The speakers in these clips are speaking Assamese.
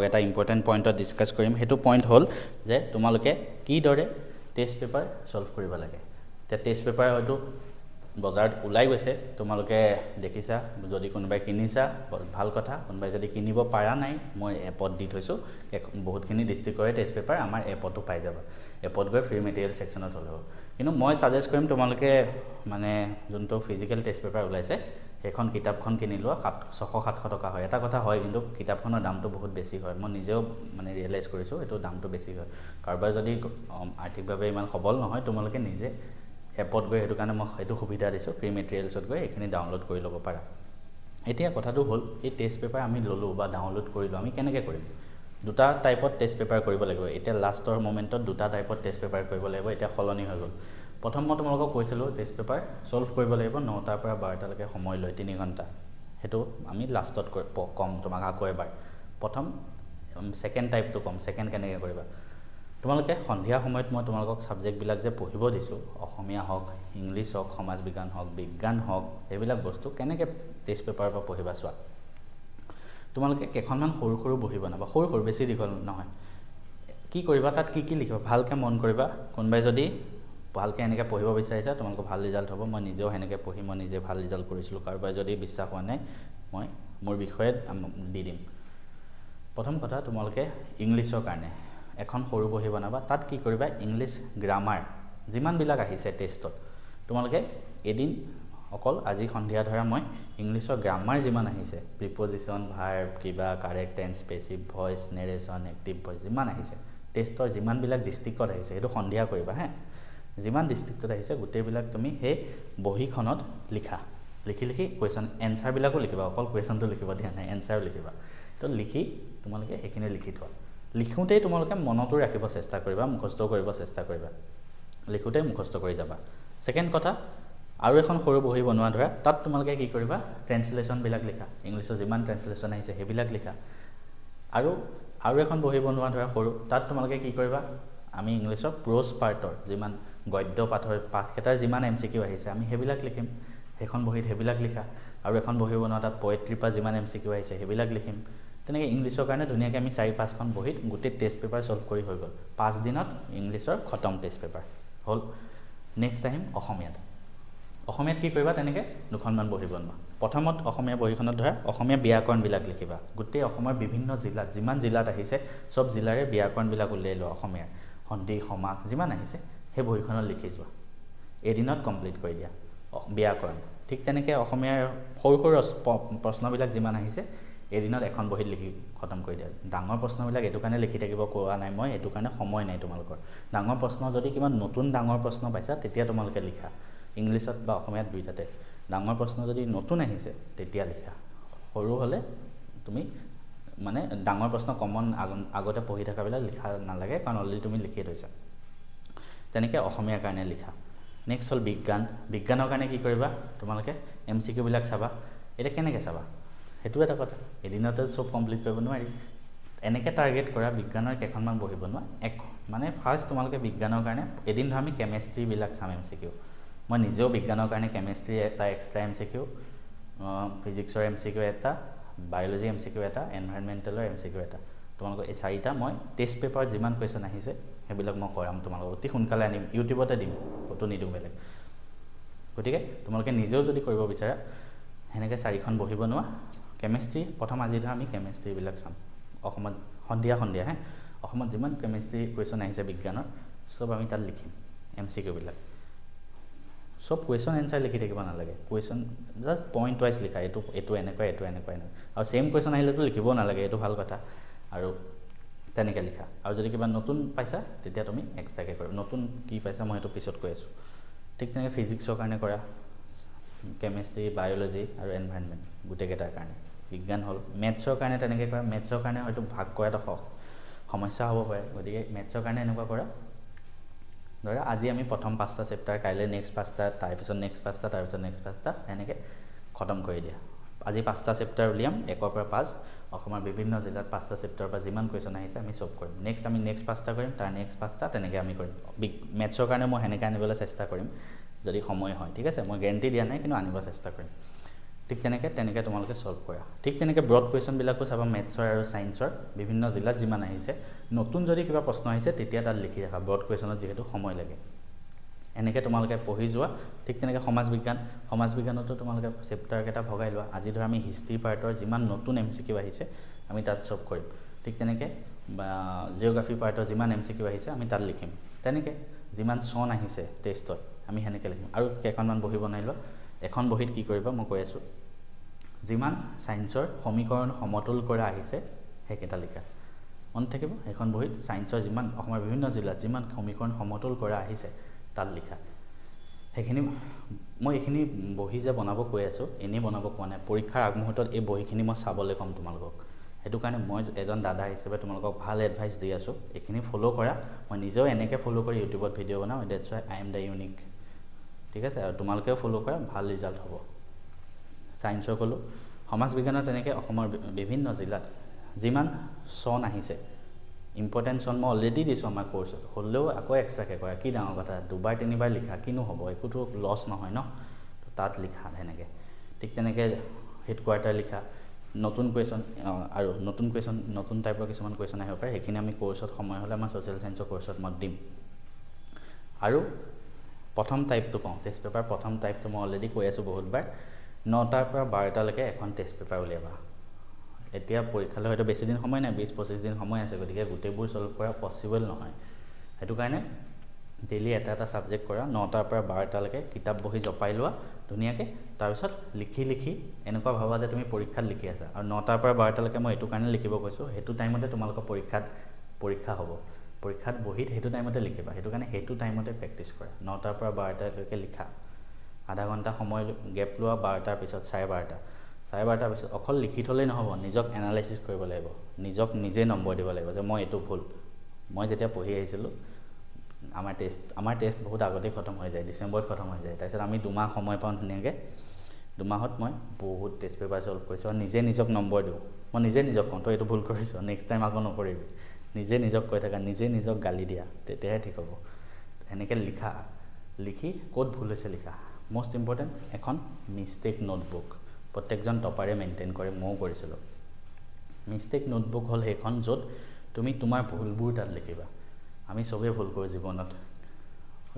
এটা ইম্পৰ্টেণ্ট পইণ্টত ডিছকাছ কৰিম সেইটো পইণ্ট হ'ল যে তোমালোকে কিদৰে টেষ্ট পেপাৰ সলভ কৰিব লাগে এতিয়া টেষ্ট পেপাৰ হয়তো বজাৰত ওলাই গৈছে তোমালোকে দেখিছা যদি কোনোবাই কিনিছা ভাল কথা কোনোবাই যদি কিনিব পাৰা নাই মই এপত দি থৈছোঁ বহুতখিনি ডিষ্ট্ৰিক্টৰে টেষ্ট পেপাৰ আমাৰ এপতো পাই যাবা এপত গৈ ফ্ৰী মেটেৰিয়েল ছেকশ্যনত হ'লেও কিন্তু মই ছাজেষ্ট কৰিম তোমালোকে মানে যোনটো ফিজিকেল টেষ্ট পেপাৰ ওলাইছে এখন কিতাপখন কিনি লোৱা 600-700 টকা হয় এটা কথা হয় কিন্তু কিতাপখনৰ দামটো বহুত বেছি হয় মই নিজেও মানে ৰিয়েলাইজ কৰিছোঁ এইটো দামটো বেছি হয় কাৰোবাৰ যদি আৰ্থিকভাৱে ইমান সবল নহয় তোমালোকে নিজে এপত গৈ সেইটো কাৰণে মই সেইটো সুবিধা দিছোঁ ফ্ৰী মেটেৰিয়েলছত গৈ এইখিনি ডাউনলোড কৰি ল'ব পাৰা এতিয়া কথাটো হ'ল এই টেষ্ট পেপাৰ আমি ল'লোঁ বা ডাউনলোড কৰিলোঁ আমি কেনেকৈ কৰিম দুটা টাইপত টেষ্ট পেপাৰ কৰিব লাগিব এতিয়া লাষ্টৰ মোমেণ্টত দুটা টাইপত টেষ্ট পেপাৰ কৰিব লাগিব এতিয়া সলনি হৈ গ'ল প্ৰথম মই তোমালোকক কৈছিলোঁ টেষ্ট পেপাৰ সলভ কৰিব লাগিব 9টাৰ পৰা 12টালৈকে সময় লৈ 3 ঘণ্টা সেইটো আমি লাষ্টত কম তোমাক আকৌ এবাৰ প্ৰথম সেকেন্ড টাইপটো কম সেকেন্ড কেনেকৈ কৰিবা তোমালোকে সন্ধিয়া সময়ত মই তোমালোকক সাবজেক্টবিলাক যে পঢ়িব দিছোঁ অসমীয়া হওক ইংলিছ হওক সমাজ বিজ্ঞান হওক বিজ্ঞান হওক এইবিলাক বস্তু কেনেকৈ টেষ্ট পেপাৰৰ পৰা পঢ়িবা চোৱা তোমালোকে কেইখনমান সৰু সৰু বহি বনাবা সৰু সৰু বেছি দীঘল নহয় কি কৰিবা তাত কি লিখিবা ভালকৈ মন কৰিবা কোনোবাই যদি ভালকৈ এনেকৈ পঢ়িব বিচাৰিছা তোমালোকৰ ভাল ৰিজাল্ট হ'ব মই নিজেও সেনেকৈ পঢ়ি মই নিজে ভাল ৰিজাল্ট কৰিছিলোঁ কাৰোবাৰ যদি বিশ্বাস হোৱা নাই মই মোৰ বিষয়ে দি দিম প্ৰথম কথা তোমালোকে ইংলিছৰ কাৰণে এখন সৰু বহি বনাবা তাত কি কৰিবা ইংলিছ গ্ৰামাৰ যিমানবিলাক আহিছে টেষ্টত তোমালোকে এদিন অকল আজি সন্ধিয়া ধৰা মই ইংলিছৰ গ্ৰামাৰ যিমান আহিছে প্ৰিপজিশ্যন ভাৰ্ব কিবা correct tense passive voice narration active voice যিমান আহিছে টেষ্টৰ যিমানবিলাক ডিষ্ট্ৰিক্টত আহিছে সেইটো সন্ধিয়া কৰিবা হে যিমান ডিষ্ট্ৰিক্টত আহিছে গোটেইবিলাক তুমি সেই বহিখনত লিখা লিখি কুৱেশ্যন এনসাৰবিলাকো লিখিবা অকল কুৱেশ্যনটো লিখিব দিয়া নাই এনসাৰো লিখিবা তো লিখি তোমালোকে সেইখিনি লিখি থোৱা লিখোঁতেই তোমালোকে মনতো ৰাখিব চেষ্টা কৰিবা মুখস্থ কৰিব চেষ্টা কৰিবা লিখোঁতে মুখস্থ কৰি যাবা সেকেন্ড কথা আৰু এখন সৰু বহি বনোৱা ধৰা তাত তোমালোকে কি কৰিবা ট্ৰান্সলেশ্যনবিলাক লিখা ইংলিছৰ যিমান ট্ৰান্সলেশ্যন আহিছে সেইবিলাক লিখা আৰু এখন বহি বনোৱা ধৰা সৰু তাত তোমালোকে কি কৰিবা আমি ইংলিছৰ প্ৰোজ পাৰ্টৰ যিমান গদ্য পাঠকেইটাৰ যিমান এমচিকিউ আহিছে আমি সেইবিলাক লিখিম সেইখন বহিত সেইবিলাক লিখা আৰু এখন বহি বনোৱা তাত পোয়েট্ৰিৰ পৰা যিমান এমচিকিউ আহিছে সেইবিলাক লিখিম তেনেকৈ ইংলিছৰ কাৰণে ধুনীয়াকৈ আমি 4-5খন বহিত গোটেই টেষ্ট পেপাৰ সলভ কৰি হৈ গ'ল 5 দিনত ইংলিছৰ খতম টেষ্ট পেপাৰ হ'ল নেক্সট আহিম অসমীয়াত কি কৰিবা তেনেকৈ দুখনমান বহি বনোৱা প্ৰথমত অসমীয়া বহিখনত ধৰা অসমীয়া ব্যাকৰণবিলাক লিখিবা গোটেই অসমৰ বিভিন্ন জিলাত যিমান জিলাত আহিছে সব জিলাৰে ব্যাকৰণবিলাক উলিয়াই লোৱা অসমীয়া সন্ধি সমাস যিমান আহিছে সেই বহিখনত লিখি যোৱা এদিনত কমপ্লিট কৰি দিয়া ব্যাকৰণ ঠিক তেনেকৈ অসমীয়াৰ সৰু সৰু প্ৰশ্নবিলাক যিমান আহিছে এদিনত এখন বহিত লিখি খতম কৰি দিয়া ডাঙৰ প্ৰশ্নবিলাক এইটো কাৰণে লিখি থাকিব কোৱা নাই মই এইটো কাৰণে সময় নাই তোমালোকৰ ডাঙৰ প্ৰশ্ন যদি কিবা নতুন ডাঙৰ প্ৰশ্ন পাইছা তেতিয়া তোমালোকে লিখা ইংলিছত বা অসমীয়াত দুইটাতে ডাঙৰ প্ৰশ্ন যদি নতুন আহিছে তেতিয়া লিখা সৰু হ'লে তুমি মানে ডাঙৰ প্ৰশ্ন কমন আগতে পঢ়ি থকাবিলাক লিখা নালাগে কাৰণ অলৰেডি তুমি লিখি থৈছা তেনেকৈ অসমীয়াৰ কাৰণে লিখা নেক্সট হ'ল বিজ্ঞানৰ কাৰণে কি কৰিবা তোমালোকে এমচিকিউবিলাক চাবা এতিয়া কেনেকৈ চাবা সেইটো এটা কথা এদিনতে সব কমপ্লিট কৰিব নোৱাৰি এনেকৈ টাৰ্গেট কৰা বিজ্ঞানৰ কেইখনমান বহি বনোৱা মানে ফাৰ্ষ্ট তোমালোকে বিজ্ঞানৰ কাৰণে এদিন ধৰা আমি কেমেষ্ট্ৰিবিলাক চাম এমচিকিউ মই নিজেও বিজ্ঞানৰ কাৰণে কেমেষ্ট্ৰি এটা এক্সট্ৰা এমচিকিউ ফিজিক্সৰ এমচিকিউ এটা বায়'লজি এমচিকিউ এটা এনভাইৰনমেণ্টেলৰ এমচিকিউ এটা তোমালোকৰ এই 4টা মই টেষ্ট পেপাৰ যিমান কুৱেশ্যন আহিছে সেইবিলাক মই কৰাম তোমালোকক অতি সোনকালে আনিম ইউটিউবতে দিম ফটো নিদিওঁ বেলেগ গতিকে তোমালোকে নিজেও যদি কৰিব বিচাৰা সেনেকৈ 4খন বহি বনোৱা কেমেষ্ট্ৰি প্ৰথম আজি ধৰা আমি কেমেষ্ট্ৰিবিলাক চাম অসমত সন্ধিয়া হে অসমত যিমান কেমেষ্ট্ৰি কুৱেশ্যন আহিছে বিজ্ঞানৰ সব আমি তাত লিখিম এমচিকিউবিলাক সব কুৱেশ্যন এনসাৰ লিখি থাকিব নালাগে কুৱেশ্যন জাষ্ট পইণ্ট ৱাইজ লিখা এইটো এনেকুৱা আৰু সেম কুৱেশ্যন আহিলেতো লিখিব নালাগে এইটো ভাল কথা আৰু তেনেকৈ লিখা আৰু যদি কিবা নতুন পাইছা তেতিয়া তুমি এক্সট্ৰাকৈ কৰিবা নতুন কি পাইছা মই সেইটো পিছত কৈ আছোঁ ঠিক তেনেকৈ ফিজিক্সৰ কাৰণে কৰা কেমেষ্ট্ৰি বায়'লজি আৰু এনভাইৰনমেণ্ট গোটেইকেইটাৰ কাৰণে বিজ্ঞান হ'ল মেথছৰ কাৰণে তেনেকৈ কৰা মেথছৰ কাৰণে হয়তো ভাগ কৰাটো সমস্যা হ'ব পাৰে গতিকে মেথছৰ কাৰণে এনেকুৱা কৰা ধৰা আজি আমি প্ৰথম 5টা চেপ্টাৰ কাইলৈ নেক্সট 5টা তাৰপিছত নেক্সট 5টা তাৰপিছত নেক্সট 5টা এনেকৈ খতম কৰি দিয়া আজি 5টা চেপ্টাৰ উলিয়াম 1ৰ পৰা 5 অসমৰ বিভিন্ন জিলাত 5টা চেপ্টাৰৰ পৰা যিমান কুৱেশ্যন আহিছে আমি সব কৰিম নেক্সট আমি নেক্সট 5টা কৰিম তাৰ নেক্সট 5টা তেনেকৈ আমি কৰিম মেথছৰ কাৰণে মই সেনেকৈ আনিবলৈ চেষ্টা কৰিম যদি সময় হয় ঠিক আছে মই গেৰেণ্টি দিয়া নাই কিন্তু আনিব চেষ্টা কৰিম ঠিক তেনেকৈ তোমালোকে সলভ কৰা ঠিক তেনেকৈ ব্ৰড কুৱেশ্যনবিলাকো চাবা মেথছৰ আৰু ছায়েন্সৰ বিভিন্ন জিলাত যিমান আহিছে নতুন যদি কিবা প্ৰশ্ন আহিছে তেতিয়া তাত লিখি ৰাখা ব্ৰড কুৱেশ্যনত যিহেতু সময় লাগে এনেকৈ তোমালোকে পঢ়ি যোৱা ঠিক তেনেকৈ সমাজ বিজ্ঞানতো তোমালোকে চেপ্টাৰকেইটা ভগাই লোৱা আজি ধৰা আমি হিষ্ট্ৰী পাৰ্টৰ যিমান নতুন MCQ আহিছে আমি তাত সলভ কৰিম ঠিক তেনেকৈ জিঅ'গ্ৰাফি পাৰ্টৰ যিমান MCQ আহিছে আমি তাত লিখিম তেনেকৈ যিমান চন আহিছে টেষ্টত আমি সেনেকৈ লিখিম আৰু কেইখনমান বহি বনাই লোৱা এখন বহীত কি কৰিবা মই কৈ আছোঁ যিমান ছায়েন্সৰ সমীকৰণ সমতুল কৰা আহিছে সেইকেইটা লিখা মনত থাকিব এখন বহীত ছায়েন্সৰ যিমান অসমৰ বিভিন্ন জিলাত যিমান সমীকৰণ সমতুল কৰা আহিছে তাত লিখা সেইখিনি মই এইখিনি বহি যে বনাব কৈ আছোঁ এনেই বনাব কোৱা নাই পৰীক্ষাৰ আগমুহূৰ্তত এই বহিখিনি মই চাবলৈ ক'ম তোমালোকক সেইটো কাৰণে মই এজন দাদা হিচাপে তোমালোকক ভাল এডভাইচ দি আছোঁ এইখিনি ফ'ল' কৰা মই নিজেও এনেকৈ ফ'ল' কৰি ইউটিউবত ভিডিঅ' বনাওঁ that's Y I am the unique ঠিক আছে আৰু তোমালোকেও ফ'ল' কৰা ভাল ৰিজাল্ট হ'ব ছায়েন্সৰ ক'লোঁ সমাজ বিজ্ঞানৰ তেনেকৈ অসমৰ বিভিন্ন জিলাত যিমান চন আহিছে ইম্পৰ্টেণ্ট চন মই অলৰেডি দিছোঁ আমাৰ কোৰ্চত হ'লেও আকৌ এক্সট্ৰাকৈ কৰা কি ডাঙৰ কথা 2বাৰ 3বাৰ লিখা কিনো হ'ব একোতো লছ নহয় ন তাত লিখা সেনেকৈ ঠিক তেনেকৈ হেডকোৱাৰ্টাৰ লিখা নতুন কুৱেশ্যন আৰু নতুন টাইপৰ কিছুমান কুৱেশ্যন আহিব পাৰে সেইখিনি আমি কোৰ্চত সময় হ'লে আমাৰ ছ'চিয়েল ছায়েন্সৰ কোৰ্চত মই দিম আৰু প্ৰথম টাইপটো কওঁ টেষ্ট পেপাৰ প্ৰথম টাইপটো মই অলৰেডি কৈ আছোঁ বহুতবাৰ 9টাৰ পৰা 12টালৈকে এখন টেষ্ট পেপাৰ উলিয়াবা এতিয়া পৰীক্ষালৈ হয়তো বেছি দিন সময় নাই 20-25 দিন সময় আছে গতিকে গোটেইবোৰ সলভ কৰা পচিবল নহয় সেইটো কাৰণে ডেইলি এটা ছাবজেক্ট কৰা 9টাৰ পৰা 12টালৈকে কিতাপ বহি জপাই লোৱা ধুনীয়াকৈ তাৰপিছত লিখি এনেকুৱা ভাবা যে তুমি পৰীক্ষাত লিখি আছা আৰু 9টাৰ পৰা 12টালৈকে মই এইটো কাৰণে লিখিব কৈছোঁ সেইটো টাইমতে তোমালোকৰ পৰীক্ষা হ'ব পৰীক্ষাত বহিত সেইটো টাইমতে লিখিবা সেইটো কাৰণে সেইটো টাইমতে প্ৰেক্টিছ কৰা 9টাৰ পৰা 12টালৈকে লিখা আধা ঘণ্টা সময় গেপ লোৱা 12টাৰ পিছত 12:30 পিছত অকল লিখি থ'লেই নহ'ব নিজক এনালাইচিছ কৰিব লাগিব নিজক নিজে নম্বৰ দিব লাগিব যে মই এইটো ভুল মই যেতিয়া পঢ়ি আহিছিলোঁ আমাৰ টেষ্ট বহুত আগতেই খতম হৈ যায় ডিচেম্বৰত খতম হৈ যায় তাৰপিছত আমি 2 মাহ সময় পাওঁ ধুনীয়াকৈ 2 মাহত মই বহুত টেষ্ট পেপাৰ সলভ কৰিছোঁ আৰু নিজে নিজক নম্বৰ দিওঁ মই নিজক কওঁ তই এইটো ভুল কৰিছোঁ নেক্সট টাইম আকৌ নকৰিবি নিজক কৈ থাকা নিজক গালি দিয়া তেতিয়াহে ঠিক হ'ব সেনেকৈ লিখি ক'ত ভুল হৈছে লিখা মষ্ট ইম্পৰ্টেণ্ট এখন মিষ্টেক নোটবুক প্ৰত্যেকজন টপাৰে মেইনটেইন কৰে ময়ো কৰিছিলোঁ মিষ্টেক নোটবুক হ'ল সেইখন য'ত তুমি তোমাৰ ভুলবোৰ তাত লিখিবা আমি চবেই ভুল কৰোঁ জীৱনত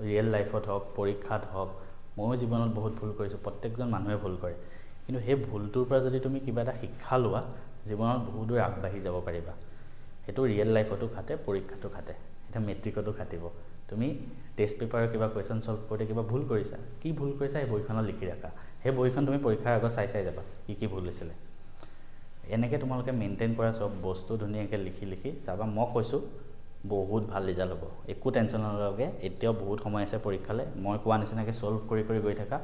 ৰিয়েল লাইফত হওক পৰীক্ষাত হওক ময়ো জীৱনত বহুত ভুল কৰিছোঁ প্ৰত্যেকজন মানুহে ভুল কৰে কিন্তু সেই ভুলটোৰ পৰা যদি তুমি কিবা এটা শিক্ষা লোৱা জীৱনত বহুত দূৰ আগবাঢ়ি যাব পাৰিবা সেইটো ৰিয়েল লাইফতো খাটে পৰীক্ষাতো খাটে এটা মেট্ৰিকতো খাটিব তুমি টেষ্ট পেপাৰৰ কিবা কুৱেশ্যন সলভ কৰোঁতে কিবা ভুল কৰিছা কি ভুল কৰিছা সেই বহিখনত লিখি ৰাখা সেই বহিখন তুমি পৰীক্ষাৰ আগত চাই যাবা কি ভুল হৈছিলে এনেকৈ তোমালোকে মেইনটেইন কৰা চব বস্তু ধুনীয়াকৈ লিখি চাবা মই কৈছোঁ বহুত ভাল ৰিজাল্ট হ'ব একো টেনশ্যন নল'গে এতিয়াও বহুত সময় আছে পৰীক্ষালৈ মই কোৱা নিচিনাকৈ সলভ কৰি গৈ থাকা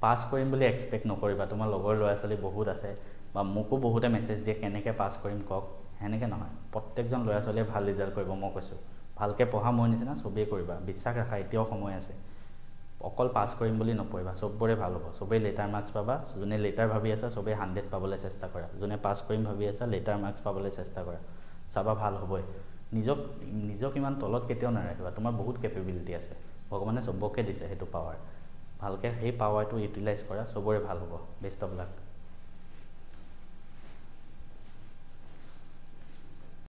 পাছ কৰিম বুলি এক্সপেক্ট নকৰিবা তোমাৰ লগৰ ল'ৰা ছোৱালী বহুত আছে বা মোকো বহুতে মেছেজ দিয়ে কেনেকৈ পাছ কৰিম কওক সেনেকৈ নহয় প্ৰত্যেকজন ল'ৰা ছোৱালীয়ে ভাল ৰিজাল্ট কৰিব মই কৈছোঁ ভালকৈ পঢ়া মোৰ নিচিনা চবেই কৰিবা বিশ্বাস ৰাখা এতিয়াও সময় আছে অকল পাছ কৰিম বুলি নপঢ়িবা চবৰে ভাল হ'ব চবেই লেটাৰ মাৰ্কছ পাবা যোনে লেটাৰ ভাবি আছা চবেই 100 পাবলৈ চেষ্টা কৰা যোনে পাছ কৰিম ভাবি আছা লেটাৰ মাৰ্কছ পাবলৈ চেষ্টা কৰা চাবা ভাল হ'বই নিজক ইমান তলত কেতিয়াও নাৰাখিবা তোমাৰ বহুত কেপেবিলিটি আছে ভগৱানে চবকে দিছে সেইটো পাৱাৰ ভালকৈ সেই পাৱাৰটো ইউটিলাইজ কৰা চবৰে ভাল হ'ব বেষ্ট অফ লাক